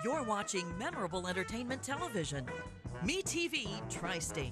You're watching memorable entertainment television. MeTV Tri-State.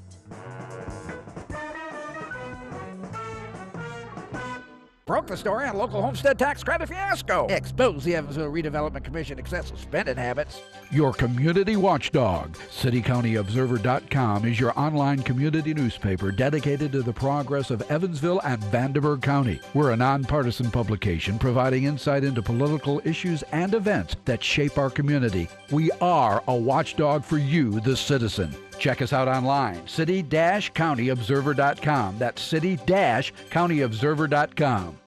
Broke the story on local homestead tax credit fiasco. Expose the Evansville Redevelopment Commission excessive spending habits. Your community watchdog. CityCountyObserver.com is your online community newspaper dedicated to the progress of Evansville and Vanderburgh County. We're a nonpartisan publication providing insight into political issues and events that shape our community. We are a watchdog for you, the citizen. Check us out online, city-countyobserver.com. That's city-countyobserver.com.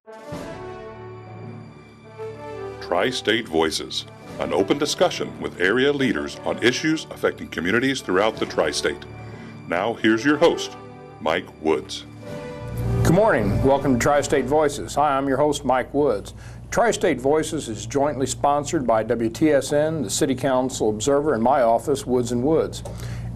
Tri-State Voices, an open discussion with area leaders on issues affecting communities throughout the Tri-State. Now, here's your host, Mike Woods. Good morning. Welcome to Tri-State Voices. Hi, I'm your host, Mike Woods. Tri-State Voices is jointly sponsored by WTSN, the City Council Observer, and my office, Woods & Woods.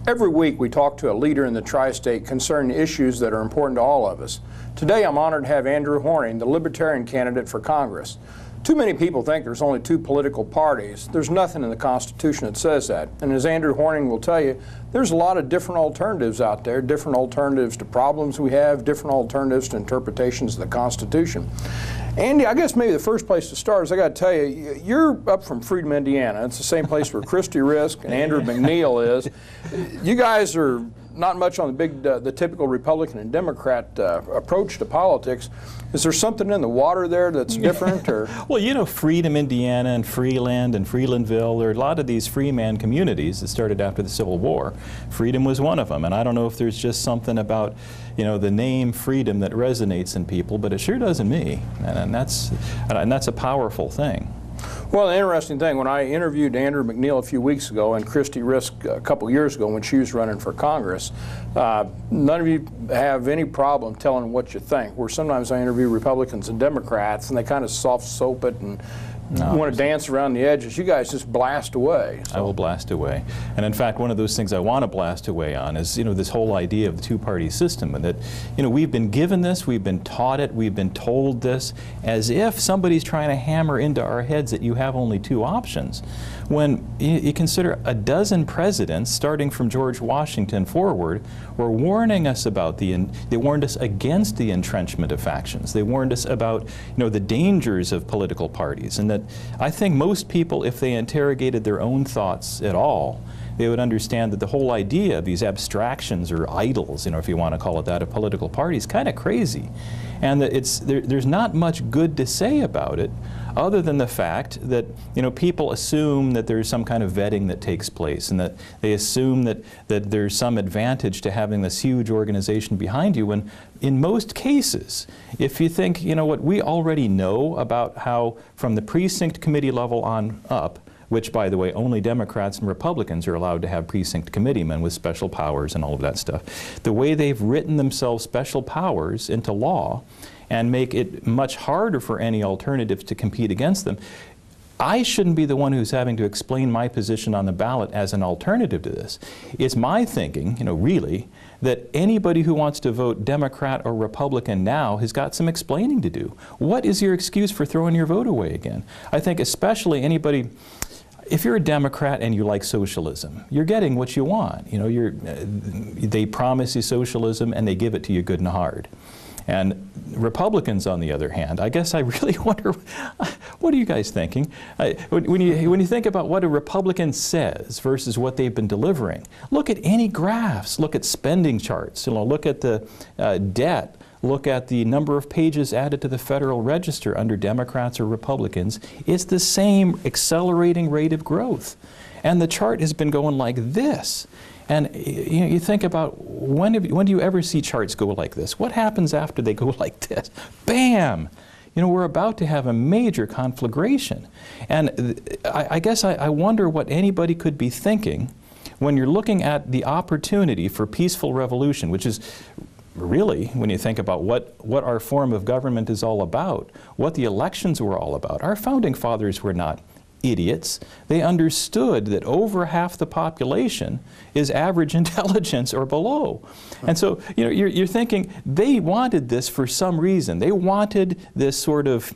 Every week we talk to a leader in the Tri-State concerning issues that are important to all of us. Today I'm honored to have Andrew Horning, the Libertarian candidate for Congress. Too many people think there's only two political parties. There's nothing in the Constitution that says that. And as Andrew Horning will tell you, there's a lot of different alternatives out there, different alternatives to problems we have, different alternatives to interpretations of the Constitution. Andy, I guess maybe the first place to start is I got to tell you, you're up from Freedom, Indiana. It's the same place where Christy Risk and Andrew McNeil is. You guys are not much on the typical Republican and Democrat approach to politics. Is there something in the water there that's different? Or? Well, you know, Freedom, Indiana, and Freeland and Freelandville, there are a lot of these free man communities that started after the Civil War. Freedom was one of them, and I don't know if there's just something about, you know, the name Freedom that resonates in people, but it sure does in me, and that's a powerful thing. Well, the interesting thing, when I interviewed Andrew McNeil a few weeks ago and Christy Risk a couple years ago when she was running for Congress, none of you have any problem telling what you think. Where sometimes I interview Republicans and Democrats and they kind of soft soap it and want to dance around the edges. You guys just blast away. So. I will blast away. And in fact, one of those things I want to blast away on is, you know, this whole idea of the two-party system, and that, you know, we've been given this, we've been taught it, we've been told this, as if somebody's trying to hammer into our heads that you have only two options. When you consider a dozen presidents, starting from George Washington forward, were warning us about they warned us against the entrenchment of factions. They warned us about, you know, the dangers of political parties, and that I think most people, if they interrogated their own thoughts at all, they would understand that the whole idea of these abstractions or idols, you know, if you want to call it that, of political parties, kind of crazy. And that there's not much good to say about it, other than the fact that, you know, people assume that there's some kind of vetting that takes place, and that they assume that there's some advantage to having this huge organization behind you, when in most cases, if you think, you know, what we already know about how from the precinct committee level on up, which, by the way, only Democrats and Republicans are allowed to have precinct committeemen with special powers and all of that stuff. The way they've written themselves special powers into law and make it much harder for any alternatives to compete against them, I shouldn't be the one who's having to explain my position on the ballot as an alternative to this. It's my thinking, you know, really, that anybody who wants to vote Democrat or Republican now has got some explaining to do. What is your excuse for throwing your vote away again? I think especially anybody, if you're a Democrat and you like socialism, you're getting what you want. You know, they promise you socialism and they give it to you good and hard. And Republicans, on the other hand, I guess I really wonder, what are you guys thinking? When you think about what a Republican says versus what they've been delivering, look at any graphs, look at spending charts, you know, look at the debt, look at the number of pages added to the Federal Register under Democrats or Republicans. It's the same accelerating rate of growth. And the chart has been going like this. And you know, you think about, when do you ever see charts go like this? What happens after they go like this? Bam! You know, we're about to have a major conflagration. And I guess I wonder what anybody could be thinking when you're looking at the opportunity for peaceful revolution, which is really, when you think about what our form of government is all about, what the elections were all about. Our founding fathers were not idiots. They understood that over half the population is average intelligence or below. And so, you know, you're thinking they wanted this for some reason. They wanted this sort of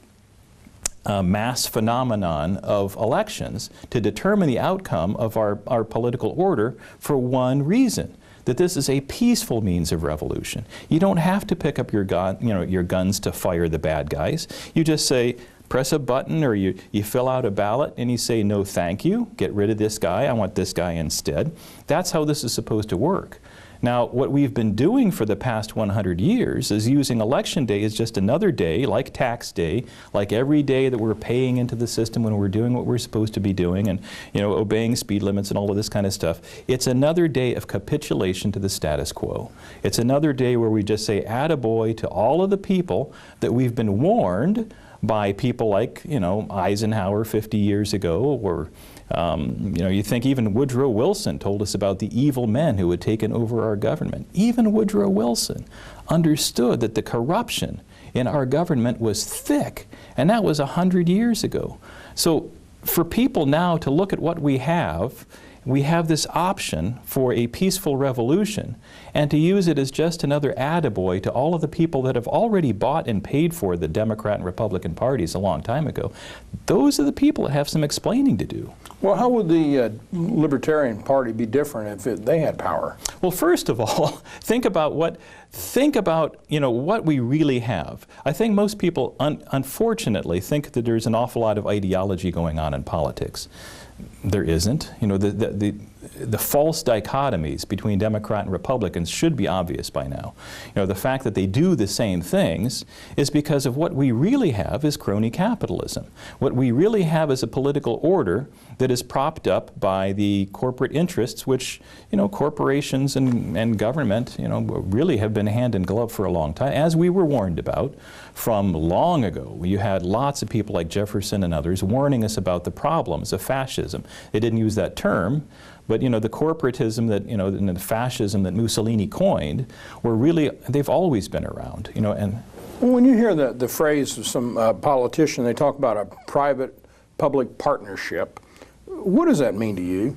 mass phenomenon of elections to determine the outcome of our political order for one reason, that this is a peaceful means of revolution. You don't have to pick up your guns to fire the bad guys. You just say, press a button, or you fill out a ballot and you say, no thank you, get rid of this guy, I want this guy instead. That's how this is supposed to work. Now, what we've been doing for the past 100 years is using election day as just another day, like tax day, like every day that we're paying into the system when we're doing what we're supposed to be doing and, obeying speed limits and all of this kind of stuff. It's another day of capitulation to the status quo. It's another day where we just say attaboy to all of the people that we've been warned by people like, Eisenhower 50 years ago, or you think even Woodrow Wilson told us about the evil men who had taken over our government. Even Woodrow Wilson understood that the corruption in our government was thick, and that was 100 years ago. So for people now to look at what we have this option for a peaceful revolution, and to use it as just another attaboy to all of the people that have already bought and paid for the Democrat and Republican parties a long time ago. Those are the people that have some explaining to do. Well, how would the Libertarian Party be different if they had power? Well, first of all, think about what we really have. I think most people, unfortunately, think that there's an awful lot of ideology going on in politics. There isn't. The false dichotomies between Democrat and Republicans should be obvious by now. The fact that they do the same things is because of what we really have is crony capitalism. What we really have is a political order that is propped up by the corporate interests, which, corporations and government, really have been hand in glove for a long time, as we were warned about from long ago. You had lots of people like Jefferson and others warning us about the problems of fascism. They didn't use that term, but the corporatism that and the fascism that Mussolini coined they've always been around. And when you hear the phrase of some politician, they talk about a private-public partnership. What does that mean to you?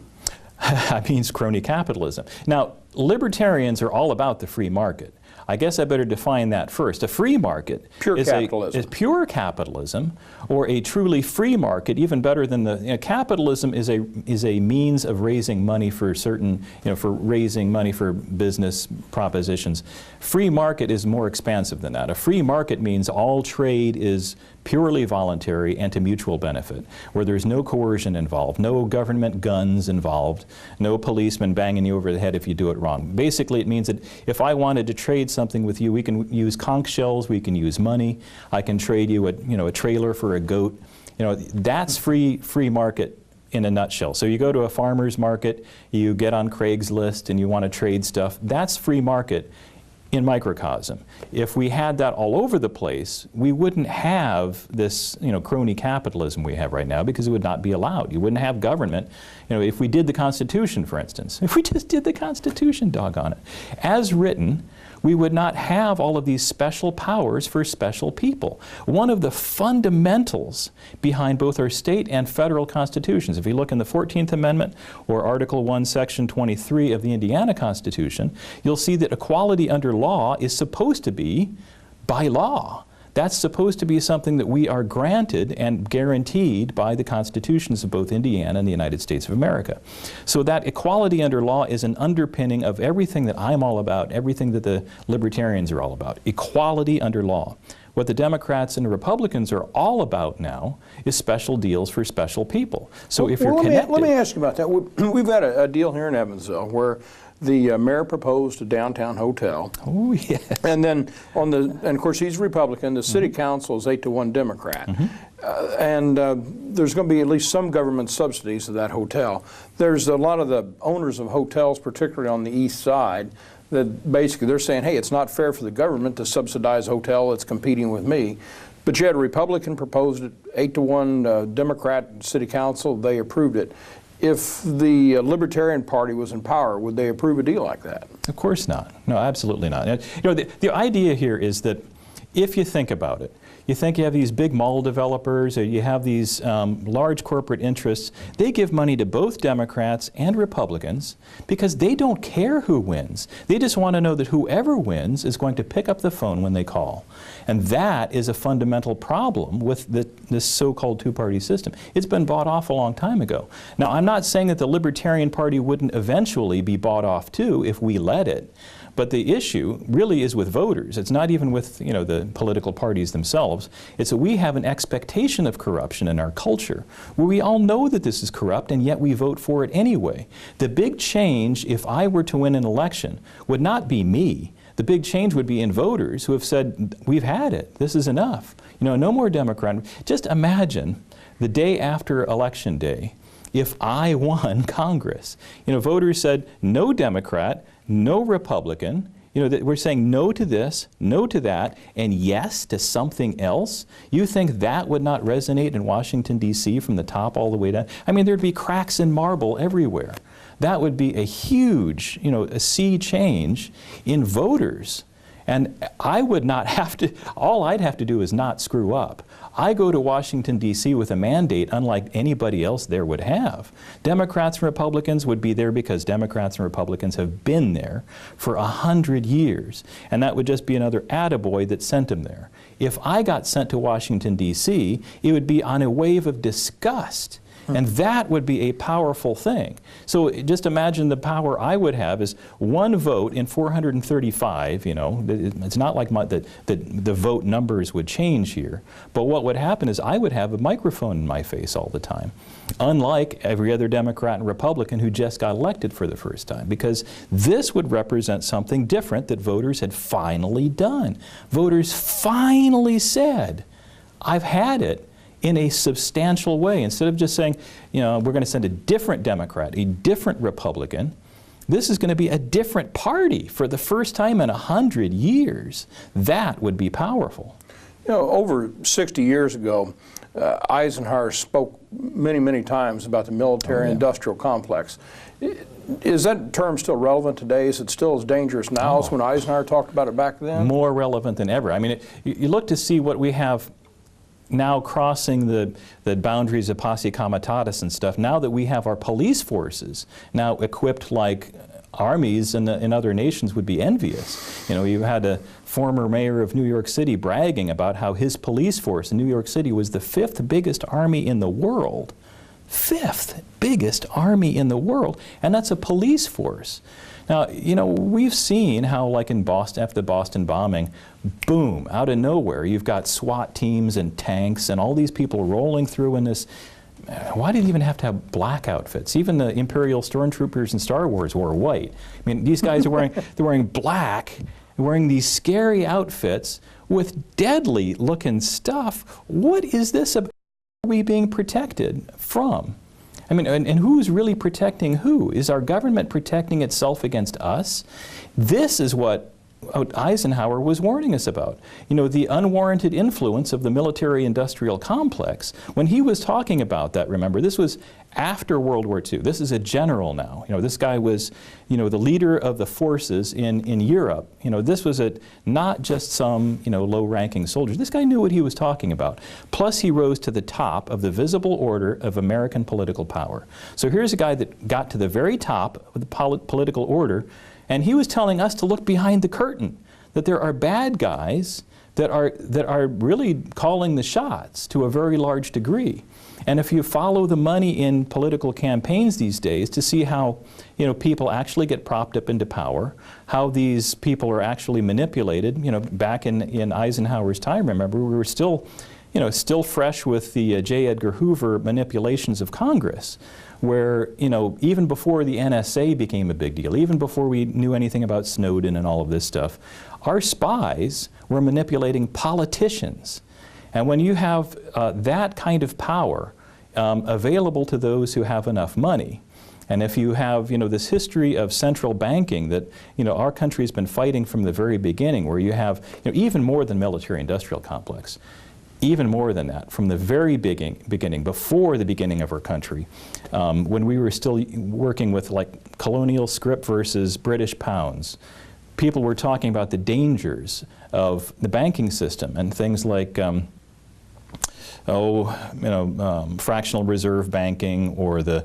It means crony capitalism. Now, libertarians are all about the free market. I guess I better define that first. A free market is pure capitalism, or a truly free market, even better than capitalism is a means of raising money for certain, for raising money for business propositions. Free market is more expansive than that. A free market means all trade is purely voluntary and to mutual benefit, where there's no coercion involved, no government guns involved, no policeman banging you over the head if you do it wrong. Basically, it means that if I wanted to trade something with you, we can use conch shells, we can use money, I can trade you a trailer for a goat. That's free market in a nutshell. So you go to a farmer's market, you get on Craigslist and you want to trade stuff. That's free market in microcosm. If we had that all over the place, we wouldn't have this, crony capitalism we have right now, because it would not be allowed. You wouldn't have government. If we did the Constitution, for instance, if we just did the Constitution, doggone it, as written, we would not have all of these special powers for special people. One of the fundamentals behind both our state and federal constitutions, if you look in the 14th Amendment or Article 1, Section 23 of the Indiana Constitution, you'll see that equality under law is supposed to be by law. That's supposed to be something that we are granted and guaranteed by the constitutions of both Indiana and the United States of America. So that equality under law is an underpinning of everything that I'm all about, everything that the libertarians are all about. Equality under law. What the Democrats and the Republicans are all about now is special deals for special people. So if you're connected... Let me ask you about that. We've got a deal here in Evansville where the mayor proposed a downtown hotel. Oh, yes. And then and of course he's Republican, the city council is 8-1 Democrat. And there's going to be at least some government subsidies of that hotel. There's a lot of the owners of hotels, particularly on the east side, that basically they're saying, hey, it's not fair for the government to subsidize a hotel that's competing with me. But you had a Republican proposed it, 8-1 Democrat city council, they approved it. If the Libertarian Party was in power, would they approve a deal like that? Of course not. No, absolutely not. The idea here is that if you think about it, You think you have these big mall developers, or you have these large corporate interests. They give money to both Democrats and Republicans because they don't care who wins. They just want to know that whoever wins is going to pick up the phone when they call. And that is a fundamental problem with this so-called two-party system. It's been bought off a long time ago. Now, I'm not saying that the Libertarian Party wouldn't eventually be bought off too if we let it. But the issue really is with voters. It's not even with, you know, the political parties themselves. It's that we have an expectation of corruption in our culture, where we all know that this is corrupt, and yet we vote for it anyway. The big change, if I were to win an election, would not be me. The big change would be in voters who have said, we've had it. This is enough. You know, no more Democrat. Just imagine the day after Election Day, if I won Congress. You know, voters said, no Democrat, no Republican, you know, that we're saying no to this, no to that, and yes to something else. You think that would not resonate in Washington, D.C. from the top all the way down? I mean, there'd be cracks in marble everywhere. That would be a huge, you know, a sea change in voters. And I would not have to, all I'd have to do is not screw up. I go to Washington, D.C. with a mandate unlike anybody else there would have. Democrats and Republicans would be there because Democrats and Republicans have been there for 100 years. And that would just be another attaboy that sent them there. If I got sent to Washington, D.C., it would be on a wave of disgust. And that would be a powerful thing. So just imagine the power I would have is one vote in 435, you know. It's not like the vote numbers would change here. But what would happen is I would have a microphone in my face all the time, unlike every other Democrat and Republican who just got elected for the first time, because this would represent something different that voters had finally done. Voters finally said, I've had it, in a substantial way. Instead of just saying, you know, we're going to send a different Democrat, a different Republican, this is going to be a different party for the first time in 100 years. That would be powerful. You know, over 60 years ago, Eisenhower spoke many, many times about the military-industrial complex. Is that term still relevant today? Is it still as dangerous now as when Eisenhower talked about it back then? More relevant than ever. I mean, you look to see what we have now crossing the boundaries of posse comitatus and stuff. Now that we have our police forces now equipped like armies in other nations would be envious. You know, you had a former mayor of New York City bragging about how his police force in New York City was the 5th biggest army in the world. 5th biggest army in the world, and that's a police force. Now, you know, we've seen how, like in Boston, after the Boston bombing, boom, out of nowhere, you've got SWAT teams and tanks and all these people rolling through in this. Why did you even have to have black outfits? Even the Imperial stormtroopers in Star Wars wore white. I mean, these guys are wearing, they're wearing black, wearing these scary outfits with deadly looking stuff. What is this about? Are we being protected from? I mean, and who's really protecting who? Is our government protecting itself against us? This is what Eisenhower was warning us about. You know, the unwarranted influence of the military-industrial complex. When he was talking about that, remember, this was after World War II. This is a general now. You know, this guy was, you know, the leader of the forces in Europe. You know, this was not just some, you know, low-ranking soldiers. This guy knew what he was talking about. Plus, he rose to the top of the visible order of American political power. So here's a guy that got to the very top of the political order, and he was telling us to look behind the curtain, that there are bad guys that are really calling the shots to a very large degree. And if you follow the money in political campaigns these days to see how, you know, people actually get propped up into power, how these people are actually manipulated, you know, back in Eisenhower's time, remember, we were still, you know, still fresh with the J. Edgar Hoover manipulations of Congress, where, you know, even before the NSA became a big deal, even before we knew anything about Snowden and all of this stuff, our spies were manipulating politicians. And when you have that kind of power available to those who have enough money, and if you have, you know, this history of central banking that, you know, our country's been fighting from the very beginning, where you have, you know, even more than military-industrial complex, even more than that, from the very beginning, before the beginning of our country, when we were still working with like colonial scrip versus British pounds, people were talking about the dangers of the banking system and things like fractional reserve banking or the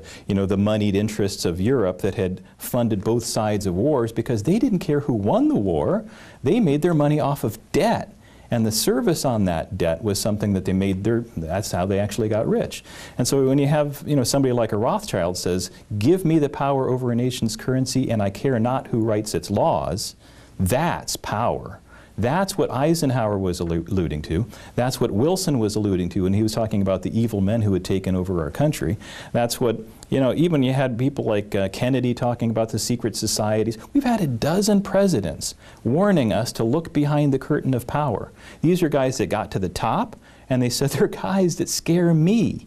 moneyed interests of Europe that had funded both sides of wars because they didn't care who won the war. They made their money off of debt. And the service on that debt was something that they made that's how they actually got rich. And so when you have, somebody like a Rothschild says, give me the power over a nation's currency and I care not who writes its laws, that's power. That's what Eisenhower was alluding to. That's what Wilson was alluding to when he was talking about the evil men who had taken over our country. That's what, even you had people like Kennedy talking about the secret societies. We've had a dozen presidents warning us to look behind the curtain of power. These are guys that got to the top and they said they're guys that scare me.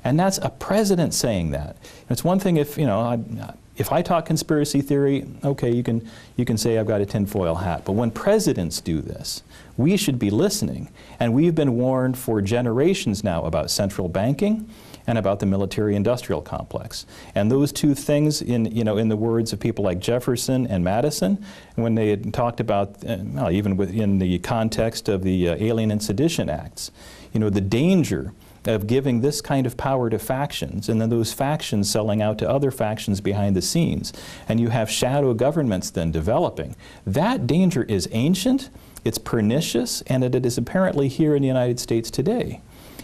And that's a president saying that. It's one thing if I talk conspiracy theory, okay, you can say I've got a tinfoil hat. But when presidents do this, we should be listening. And we've been warned for generations now about central banking and about the military-industrial complex. And those two things, in the words of people like Jefferson and Madison, when they had talked about, even within the context of the Alien and Sedition Acts, the danger of giving this kind of power to factions, and then those factions selling out to other factions behind the scenes, and you have shadow governments then developing. That danger is ancient, it's pernicious, and it is apparently here in the United States today.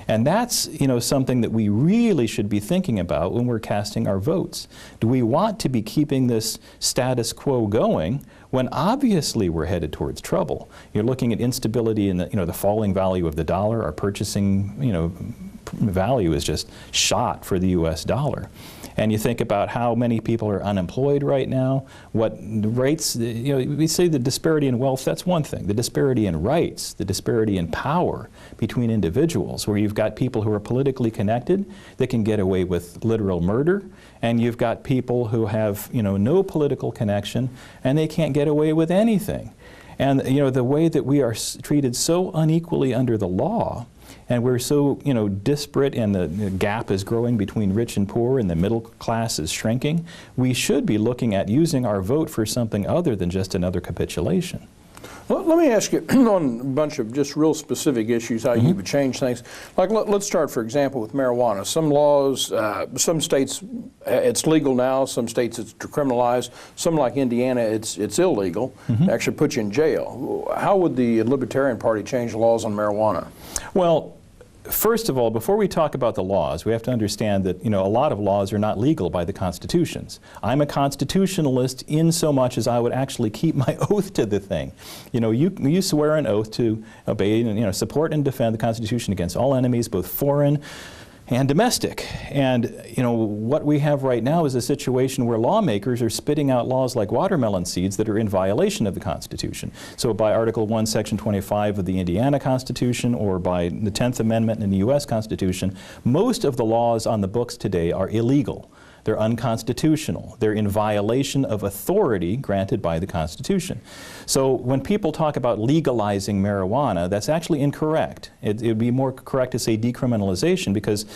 And that's, something that we really should be thinking about when we're casting our votes. Do we want to be keeping this status quo going when obviously we're headed towards trouble? You're looking at instability in the falling value of the dollar. Our purchasing, value is just shot for the U.S. dollar. And you think about how many people are unemployed right now, what rates, we say the disparity in wealth, that's one thing. The disparity in rights, the disparity in power between individuals, where you've got people who are politically connected that can get away with literal murder, and you've got people who have, no political connection, and they can't get away with anything. And, the way that we are treated so unequally under the law, and we're so, disparate, and the gap is growing between rich and poor, and the middle class is shrinking, we should be looking at using our vote for something other than just another capitulation. Well, let me ask you on a bunch of just real specific issues, how you would change things. Like, let's start, for example, with marijuana. Some laws, some states, it's legal now. Some states, it's decriminalized. Some, like Indiana, it's illegal. They actually put you in jail. How would the Libertarian Party change the laws on marijuana? Well, first of all, before we talk about the laws, we have to understand that, a lot of laws are not legal by the constitutions. I'm a constitutionalist in so much as I would actually keep my oath to the thing. You swear an oath to obey and, support and defend the Constitution against all enemies, both foreign and domestic. And what we have right now is a situation where lawmakers are spitting out laws like watermelon seeds that are in violation of the Constitution. So by Article 1, Section 25 of the Indiana Constitution, or by the 10th Amendment in the U.S. Constitution, most of the laws on the books today are illegal. They're unconstitutional. They're in violation of authority granted by the Constitution. So when people talk about legalizing marijuana, that's actually incorrect. It would be more correct to say decriminalization, because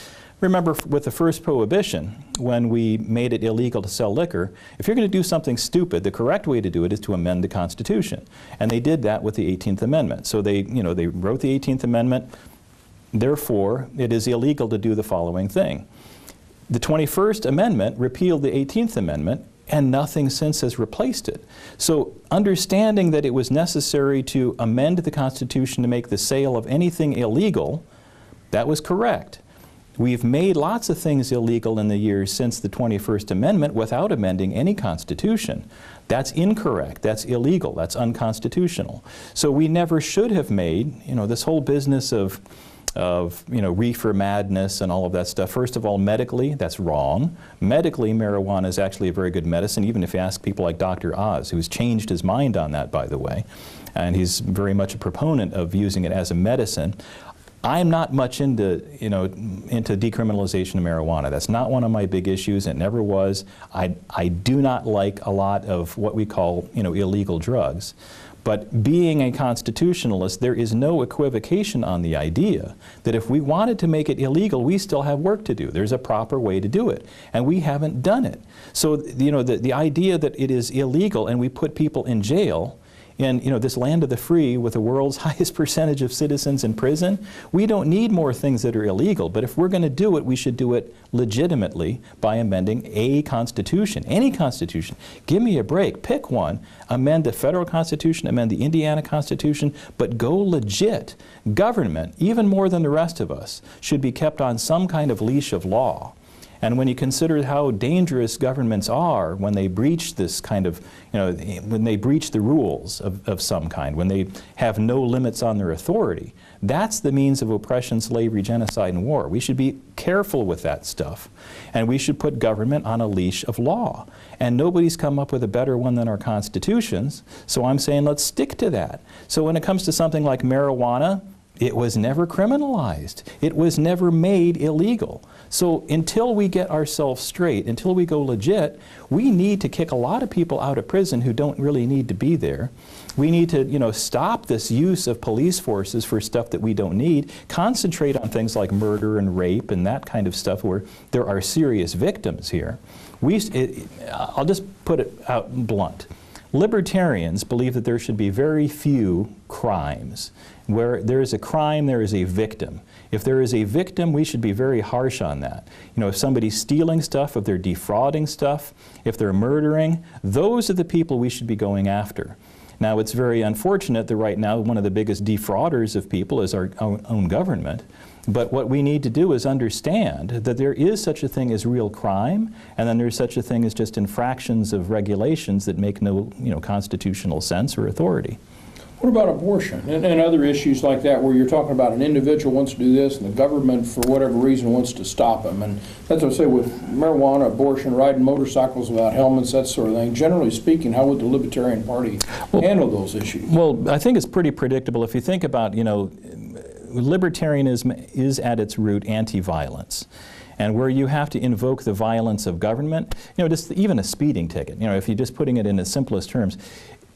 remember, with the first prohibition, when we made it illegal to sell liquor, if you're going to do something stupid, the correct way to do it is to amend the Constitution. And they did that with the 18th Amendment. So they wrote the 18th Amendment, therefore it is illegal to do the following thing. The 21st Amendment repealed the 18th Amendment, and nothing since has replaced it. So understanding that it was necessary to amend the Constitution to make the sale of anything illegal, that was correct. We've made lots of things illegal in the years since the 21st Amendment without amending any Constitution. That's incorrect, that's illegal, that's unconstitutional. So we never should have made, this whole business of reefer madness and all of that stuff. First of all, medically, that's wrong. Medically, marijuana is actually a very good medicine, even if you ask people like Dr. Oz, who's changed his mind on that, by the way. And he's very much a proponent of using it as a medicine. I'm not much into decriminalization of marijuana. That's not one of my big issues. It never was. I do not like a lot of what we call, illegal drugs. But being a constitutionalist, there is no equivocation on the idea that if we wanted to make it illegal, we still have work to do. There's a proper way to do it, and we haven't done it. So, the idea that it is illegal and we put people in jail in this land of the free with the world's highest percentage of citizens in prison. We don't need more things that are illegal, but if we're going to do it, we should do it legitimately by amending a constitution, any constitution. Give me a break. Pick one. Amend the federal constitution, amend the Indiana Constitution, but go legit. Government, even more than the rest of us, should be kept on some kind of leash of law. And when you consider how dangerous governments are when they breach this kind of, when they breach the rules of some kind, when they have no limits on their authority, that's the means of oppression, slavery, genocide, and war. We should be careful with that stuff. And we should put government on a leash of law. And nobody's come up with a better one than our constitutions, so I'm saying let's stick to that. So when it comes to something like marijuana, it was never criminalized. It was never made illegal. So until we get ourselves straight, until we go legit, we need to kick a lot of people out of prison who don't really need to be there. We need to, stop this use of police forces for stuff that we don't need, concentrate on things like murder and rape and that kind of stuff where there are serious victims here. I'll just put it out blunt. Libertarians believe that there should be very few crimes. Where there is a crime, there is a victim. If there is a victim, we should be very harsh on that. If somebody's stealing stuff, if they're defrauding stuff, if they're murdering, those are the people we should be going after. Now, it's very unfortunate that right now one of the biggest defrauders of people is our own government. But what we need to do is understand that there is such a thing as real crime, and then there's such a thing as just infractions of regulations that make no constitutional sense or authority. What about abortion and other issues like that where you're talking about an individual wants to do this and the government for whatever reason wants to stop them? And that's what I say with marijuana, abortion, riding motorcycles without helmets, that sort of thing. Generally speaking, how would the Libertarian Party handle those issues? Well, I think it's pretty predictable. If you think about, libertarianism is at its root anti-violence. And where you have to invoke the violence of government, just even a speeding ticket, if you're just putting it in the simplest terms,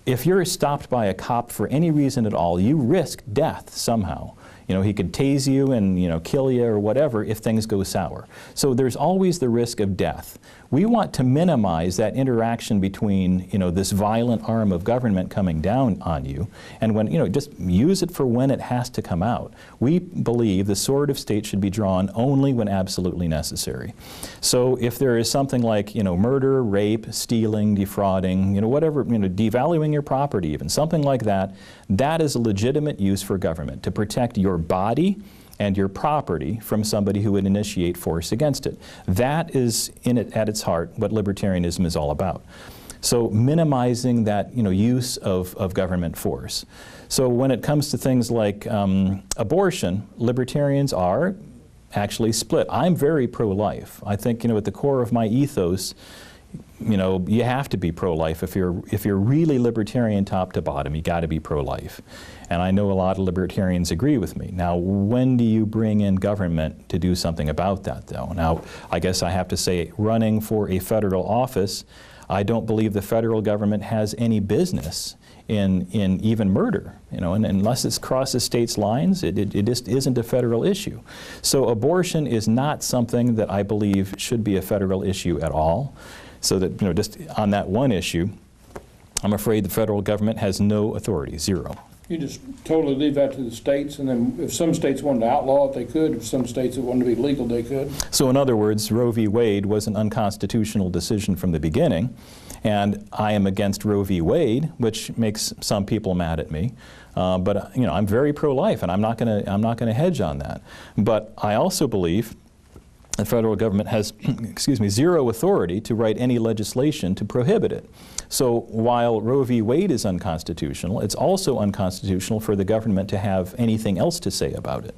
if you're stopped by a cop for any reason at all, you risk death somehow. He could tase you and, kill you or whatever if things go sour. So there's always the risk of death. We want to minimize that interaction between, this violent arm of government coming down on you and when, just use it for when it has to come out. We believe the sword of state should be drawn only when absolutely necessary. So if there is something like, murder, rape, stealing, defrauding, whatever, devaluing your property even, something like that, that is a legitimate use for government to protect your body and your property from somebody who would initiate force against it. That is, at its heart, what libertarianism is all about. So minimizing that use of government force. So when it comes to things like abortion, libertarians are actually split. I'm very pro-life. I think at the core of my ethos, you have to be pro-life. If you're really libertarian top to bottom, you got to be pro-life. And I know a lot of libertarians agree with me. Now, when do you bring in government to do something about that, though? Now, I guess I have to say, running for a federal office, I don't believe the federal government has any business in even murder, and unless it crosses states' lines, it just isn't a federal issue. So abortion is not something that I believe should be a federal issue at all. So that, just on that one issue, I'm afraid the federal government has no authority, zero. You just totally leave that to the states, and then if some states wanted to outlaw it, they could. If some states that wanted to be legal, they could. So in other words, Roe v. Wade was an unconstitutional decision from the beginning, and I am against Roe v. Wade, which makes some people mad at me. But I'm very pro-life, and I'm not going to hedge on that. But I also believe the federal government has, zero authority to write any legislation to prohibit it. So while Roe v. Wade is unconstitutional, it's also unconstitutional for the government to have anything else to say about it.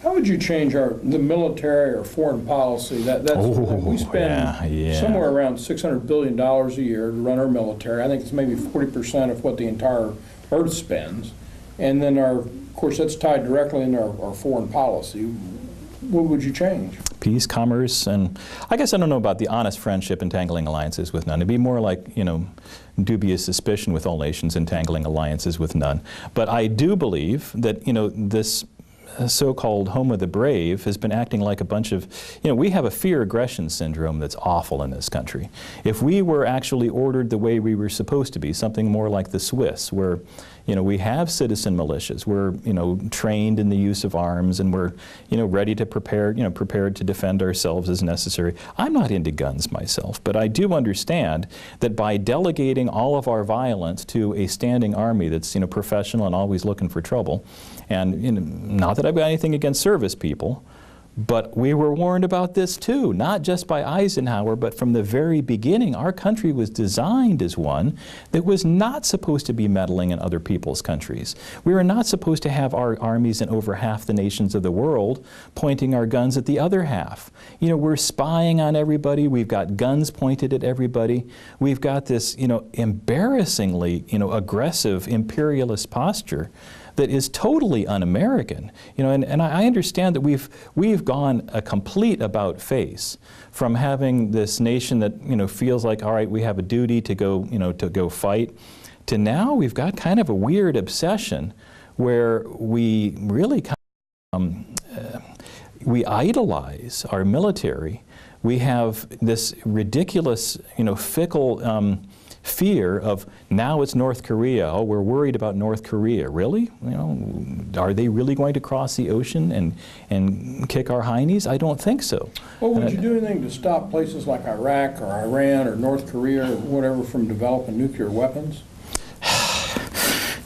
How would you change the military or foreign policy? We spend somewhere around $600 billion a year to run our military. I think it's maybe 40% of what the entire Earth spends. And then, of course, that's tied directly into our foreign policy. What would you change? Peace, commerce, and I guess I don't know about the honest friendship entangling alliances with none. It'd be more like, dubious suspicion with all nations entangling alliances with none. But I do believe that, this so-called home of the brave has been acting like a bunch of, we have a fear-aggression syndrome that's awful in this country. If we were actually ordered the way we were supposed to be, something more like the Swiss, where we have citizen militias, we're trained in the use of arms, and we're ready to prepared to defend ourselves as necessary. I'm not into guns myself, but I do understand that by delegating all of our violence to a standing army that's professional and always looking for trouble, and not that I've got anything against service people, but we were warned about this too, not just by Eisenhower, but from the very beginning. Our country was designed as one that was not supposed to be meddling in other people's countries. We were not supposed to have our armies in over half the nations of the world pointing our guns at the other half. We're spying on everybody. We've got guns pointed at everybody. We've got this, embarrassingly, aggressive imperialist posture that is totally un-American. And I understand that we've gone a complete about-face from having this nation that feels like, all right, we have a duty to go fight, to now we've got kind of a weird obsession where we really we idolize our military. We have this ridiculous, fickle fear of, now it's North Korea. Oh, we're worried about North Korea. Really? Are they really going to cross the ocean and kick our heinies? I don't think so. Well, would you do anything to stop places like Iraq or Iran or North Korea or whatever from developing nuclear weapons?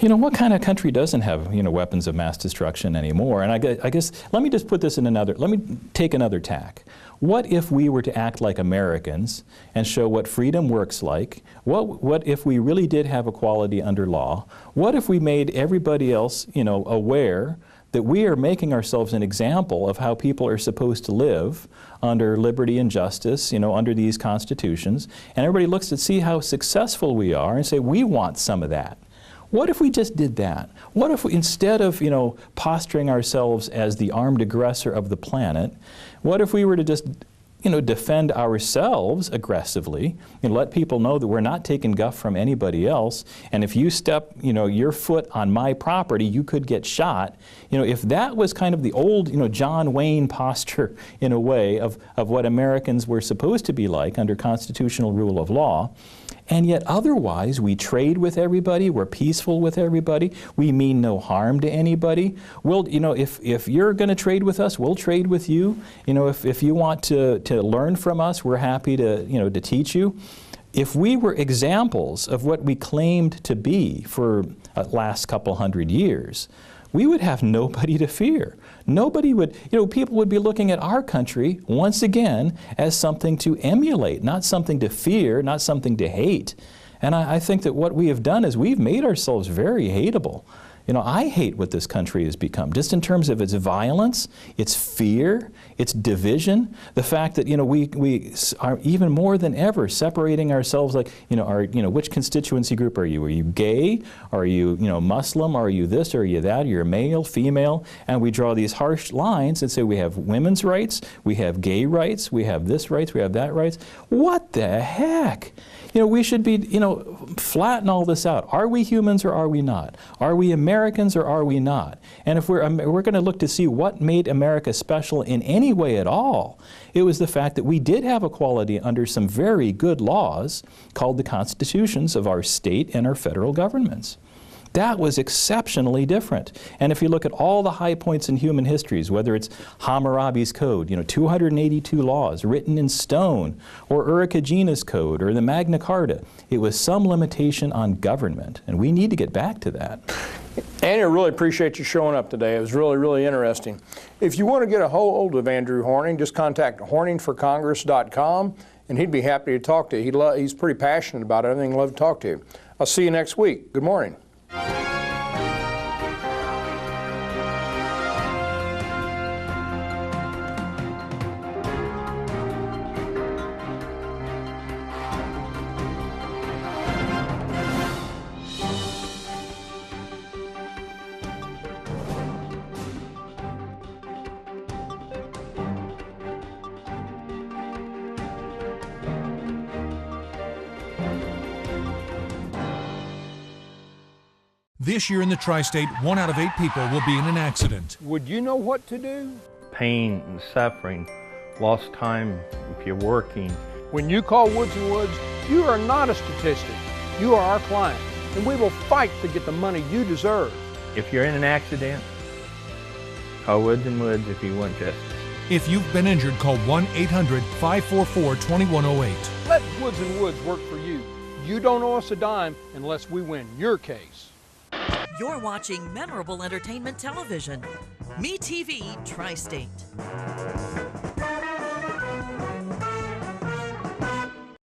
What kind of country doesn't have, weapons of mass destruction anymore? And I guess, let me just put this in let me take another tack. What if we were to act like Americans and show what freedom works like? What if we really did have equality under law? What if we made everybody else, aware that we are making ourselves an example of how people are supposed to live under liberty and justice, under these constitutions, and everybody looks to see how successful we are and say, we want some of that. What if we just did that? What if we, instead of, posturing ourselves as the armed aggressor of the planet, what if we were to just, defend ourselves aggressively and let people know that we're not taking guff from anybody else, and if you step, your foot on my property, you could get shot. If that was kind of the old, John Wayne posture, in a way, of what Americans were supposed to be like under constitutional rule of law, and yet otherwise we trade with everybody, we're peaceful with everybody, we mean no harm to anybody. Well, if you're going to trade with us, we'll trade with you. If you want to learn from us, we're happy to, to teach you. If we were examples of what we claimed to be for the last couple hundred years, we would have nobody to fear. Nobody would, people would be looking at our country, once again, as something to emulate, not something to fear, not something to hate. And I think that what we have done is we've made ourselves very hateable. I hate what this country has become, just in terms of its violence, its fear, its division, the fact that, we are even more than ever separating ourselves like, which constituency group are you? Are you gay? Are you, Muslim? Are you this? Are you that? You're male, female? And we draw these harsh lines and say we have women's rights, we have gay rights, we have this rights, we have that rights. What the heck? We should be, flatten all this out. Are we humans or are we not? Are we Americans or are we not? And if we're going to look to see what made America special in any way at all, it was the fact that we did have equality under some very good laws called the constitutions of our state and our federal governments. That was exceptionally different. And if you look at all the high points in human histories, whether it's Hammurabi's Code, 282 laws written in stone, or Urukagina's Code, or the Magna Carta, it was some limitation on government. And we need to get back to that. Andy, I really appreciate you showing up today. It was really, really interesting. If you want to get a hold of Andrew Horning, just contact horningforcongress.com, and he'd be happy to talk to you. He's pretty passionate about everything. He'd love to talk to you. I'll see you next week. Good morning. This year in the Tri-State, 1 out of 8 people will be in an accident. Would you know what to do? Pain and suffering, lost time if you're working. When you call Woods & Woods, you are not a statistic. You are our client, and we will fight to get the money you deserve. If you're in an accident, call Woods & Woods if you want justice. If you've been injured, call 1-800-544-2108. Let Woods & Woods work for you. You don't owe us a dime unless we win your case. You're watching Memorable Entertainment Television. Me TV Tri-State.